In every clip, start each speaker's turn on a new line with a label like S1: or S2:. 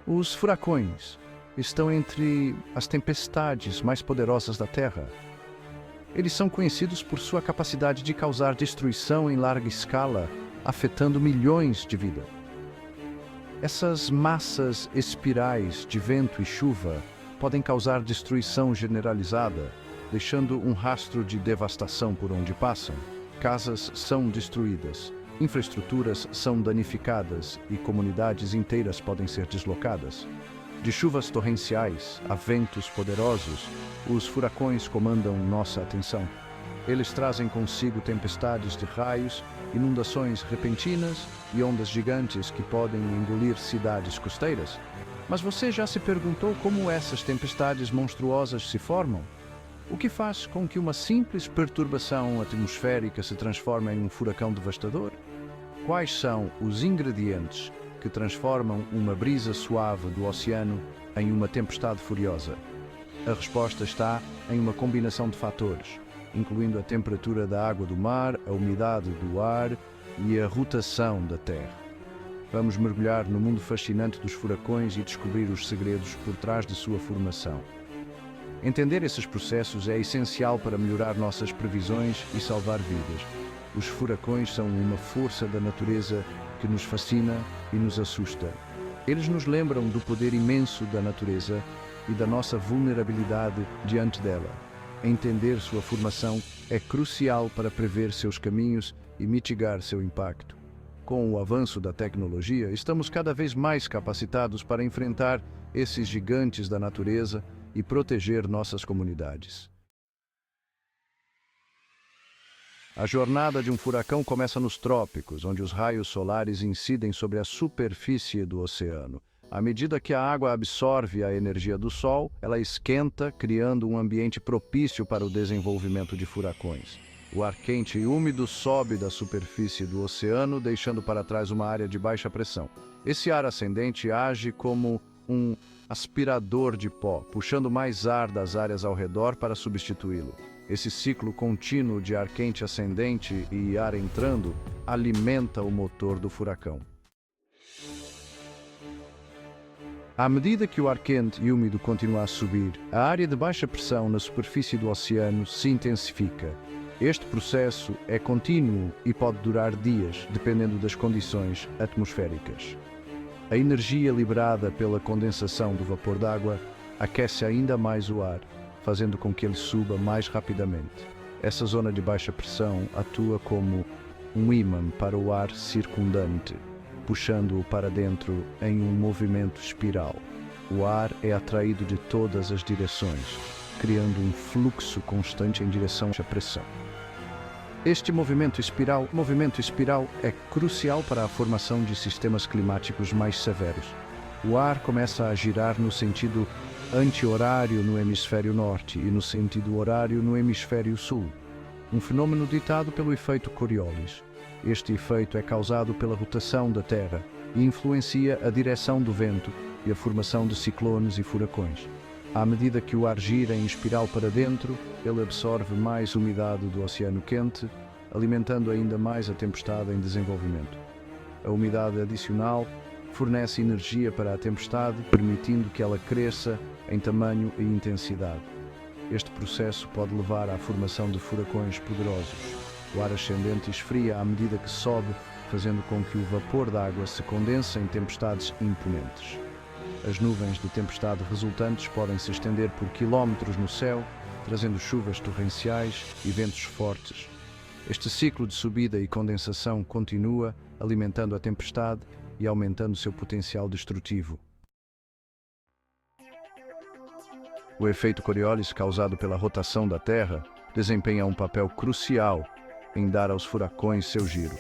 S1: Os furacões estão entre as tempestades mais poderosas da Terra. Eles são conhecidos por sua capacidade de causar destruição em larga escala, afetando milhões de vidas. Essas massas espirais de vento e chuva podem causar destruição generalizada, deixando um rastro de devastação por onde passam. Casas são destruídas, infraestruturas são danificadas e comunidades inteiras podem ser deslocadas. De chuvas torrenciais a ventos poderosos, os furacões comandam nossa atenção. Eles trazem consigo tempestades de raios, inundações repentinas e ondas gigantes que podem engolir cidades costeiras. Mas você já se perguntou como essas tempestades monstruosas se formam? O que faz com que uma simples perturbação atmosférica se transforme em um furacão devastador? Quais são os ingredientes que transformam uma brisa suave do oceano em uma tempestade furiosa? A resposta está em uma combinação de fatores, incluindo a temperatura da água do mar, a umidade do ar e a rotação da Terra. Vamos mergulhar no mundo fascinante dos furacões e descobrir os segredos por trás de sua formação. Entender esses processos é essencial para melhorar nossas previsões e salvar vidas. Os furacões são uma força da natureza que nos fascina e nos assusta. Eles nos lembram do poder imenso da natureza e da nossa vulnerabilidade diante dela. Entender sua formação é crucial para prever seus caminhos e mitigar seu impacto. Com o avanço da tecnologia, estamos cada vez mais capacitados para enfrentar esses gigantes da natureza e proteger nossas comunidades. A jornada de um furacão começa nos trópicos, onde os raios solares incidem sobre a superfície do oceano. À medida que a água absorve a energia do Sol, ela esquenta, criando um ambiente propício para o desenvolvimento de furacões. O ar quente e úmido sobe da superfície do oceano, deixando para trás uma área de baixa pressão. Esse ar ascendente age como um aspirador de pó, puxando mais ar das áreas ao redor para substituí-lo. Esse ciclo contínuo de ar quente ascendente e ar entrando alimenta o motor do furacão. À medida que o ar quente e úmido continua a subir, a área de baixa pressão na superfície do oceano se intensifica. Este processo é contínuo e pode durar dias, dependendo das condições atmosféricas. A energia liberada pela condensação do vapor d'água aquece ainda mais o ar, fazendo com que ele suba mais rapidamente. Essa zona de baixa pressão atua como um ímã para o ar circundante, puxando-o para dentro em um movimento espiral. O ar é atraído de todas as direções, criando um fluxo constante em direção à pressão. Este movimento espiral é crucial para a formação de sistemas climáticos mais severos. O ar começa a girar no sentido anti-horário no hemisfério norte e no sentido horário no hemisfério sul, um fenômeno ditado pelo efeito Coriolis. Este efeito é causado pela rotação da Terra e influencia a direção do vento e a formação de ciclones e furacões. À medida que o ar gira em espiral para dentro, ele absorve mais umidade do oceano quente, alimentando ainda mais a tempestade em desenvolvimento. A umidade adicional fornece energia para a tempestade, permitindo que ela cresça em tamanho e intensidade. Este processo pode levar à formação de furacões poderosos. O ar ascendente esfria à medida que sobe, fazendo com que o vapor d'água se condense em tempestades imponentes. As nuvens de tempestade resultantes podem se estender por quilómetros no céu, trazendo chuvas torrenciais e ventos fortes. Este ciclo de subida e condensação continua, alimentando a tempestade e aumentando seu potencial destrutivo. O efeito Coriolis, causado pela rotação da Terra, desempenha um papel crucial em dar aos furacões seu giro.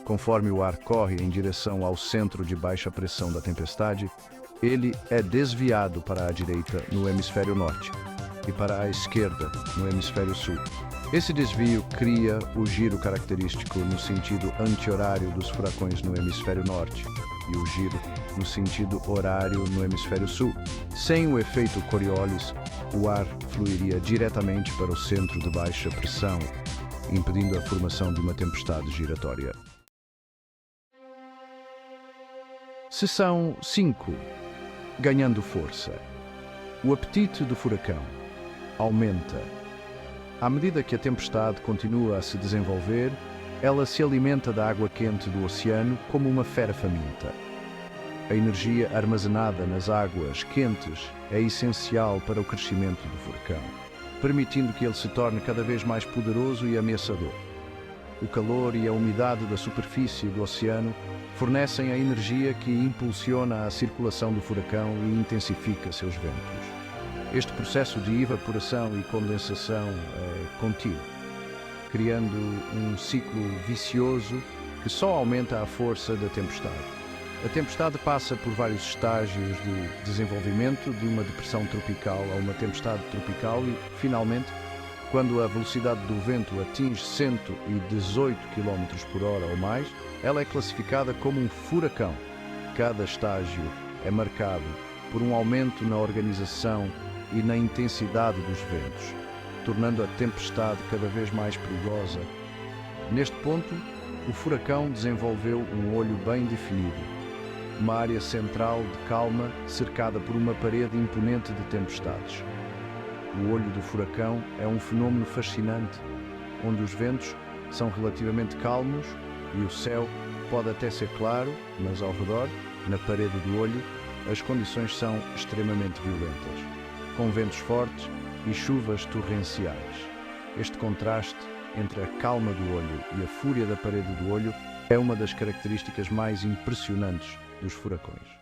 S1: Conforme o ar corre em direção ao centro de baixa pressão da tempestade, ele é desviado para a direita no hemisfério norte e para a esquerda no hemisfério sul. Esse desvio cria o giro característico no sentido anti-horário dos furacões no hemisfério norte e o giro no sentido horário no hemisfério sul. Sem o efeito Coriolis, o ar fluiria diretamente para o centro de baixa pressão, impedindo a formação de uma tempestade giratória. Seção 5. ganhando força. O apetite do furacão aumenta. À medida que a tempestade continua a se desenvolver, ela se alimenta da água quente do oceano como uma fera faminta. A energia armazenada nas águas quentes é essencial para o crescimento do furacão, permitindo que ele se torne cada vez mais poderoso e ameaçador. O calor e a umidade da superfície do oceano fornecem a energia que impulsiona a circulação do furacão e intensifica seus ventos. Este processo de evaporação e condensação é contínuo, criando um ciclo vicioso que só aumenta a força da tempestade. A tempestade passa por vários estágios de desenvolvimento, de uma depressão tropical a uma tempestade tropical e, finalmente, quando a velocidade do vento atinge 118 km por hora ou mais, ela é classificada como um furacão. Cada estágio é marcado por um aumento na organização e na intensidade dos ventos, tornando a tempestade cada vez mais perigosa. Neste ponto, o furacão desenvolveu um olho bem definido, uma área central de calma cercada por uma parede imponente de tempestades. O olho do furacão é um fenômeno fascinante, onde os ventos são relativamente calmos e o céu pode até ser claro, mas ao redor, na parede do olho, as condições são extremamente violentas, com ventos fortes e chuvas torrenciais. Este contraste entre a calma do olho e a fúria da parede do olho é uma das características mais impressionantes dos furacões.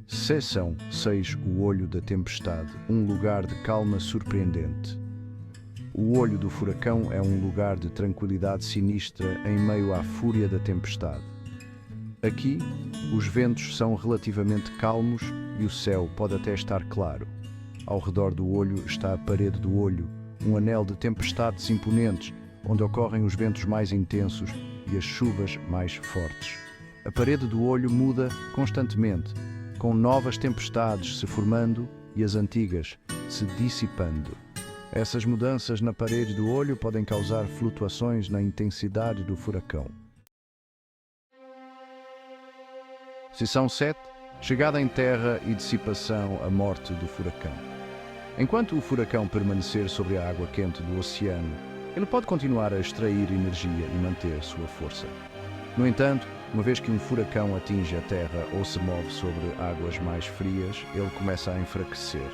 S1: Seção 6. O olho da tempestade, um lugar de calma surpreendente. O olho do furacão é um lugar de tranquilidade sinistra em meio à fúria da tempestade. Aqui, os ventos são relativamente calmos e o céu pode até estar claro. Ao redor do olho está a parede do olho, um anel de tempestades imponentes, onde ocorrem os ventos mais intensos e as chuvas mais fortes. A parede do olho muda constantemente, com novas tempestades se formando e as antigas se dissipando. Essas mudanças na parede do olho podem causar flutuações na intensidade do furacão. Seção 7. Chegada em terra e dissipação, a morte do furacão. Enquanto o furacão permanecer sobre a água quente do oceano, ele pode continuar a extrair energia e manter sua força. No entanto, uma vez que um furacão atinge a terra ou se move sobre águas mais frias, ele começa a enfraquecer.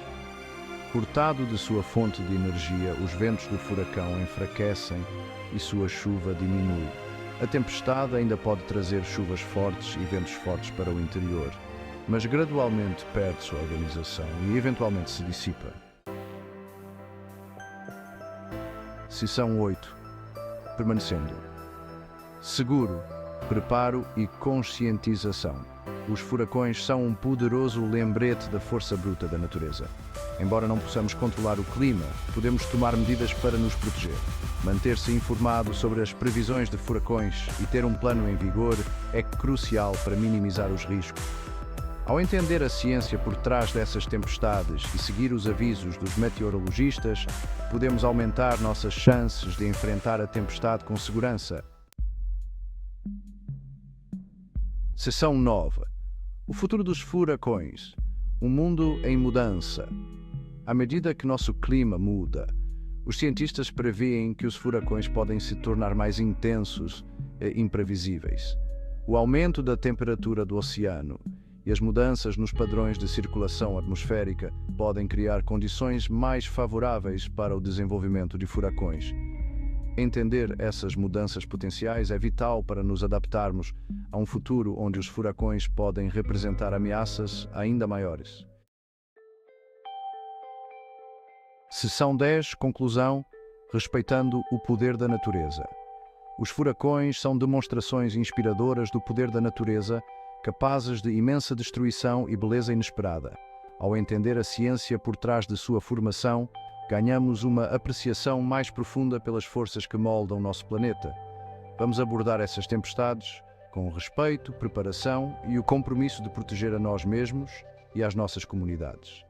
S1: Cortado de sua fonte de energia, os ventos do furacão enfraquecem e sua chuva diminui. A tempestade ainda pode trazer chuvas fortes e ventos fortes para o interior, mas gradualmente perde sua organização e eventualmente se dissipa. Seção 8. Permanecendo. Seguro, preparo e conscientização. Os furacões são um poderoso lembrete da força bruta da natureza. Embora não possamos controlar o clima, podemos tomar medidas para nos proteger. Manter-se informado sobre as previsões de furacões e ter um plano em vigor é crucial para minimizar os riscos. Ao entender a ciência por trás dessas tempestades e seguir os avisos dos meteorologistas, podemos aumentar nossas chances de enfrentar a tempestade com segurança. Seção 9. O futuro dos furacões. Um mundo em mudança. À medida que nosso clima muda, os cientistas preveem que os furacões podem se tornar mais intensos e imprevisíveis. O aumento da temperatura do oceano e as mudanças nos padrões de circulação atmosférica podem criar condições mais favoráveis para o desenvolvimento de furacões. Entender essas mudanças potenciais é vital para nos adaptarmos a um futuro onde os furacões podem representar ameaças ainda maiores. Seção 10. Conclusão. Respeitando o poder da natureza. Os furacões são demonstrações inspiradoras do poder da natureza, capazes de imensa destruição e beleza inesperada. Ao entender a ciência por trás de sua formação, ganhamos uma apreciação mais profunda pelas forças que moldam nosso planeta. Vamos abordar essas tempestades com respeito, preparação e o compromisso de proteger a nós mesmos e às nossas comunidades.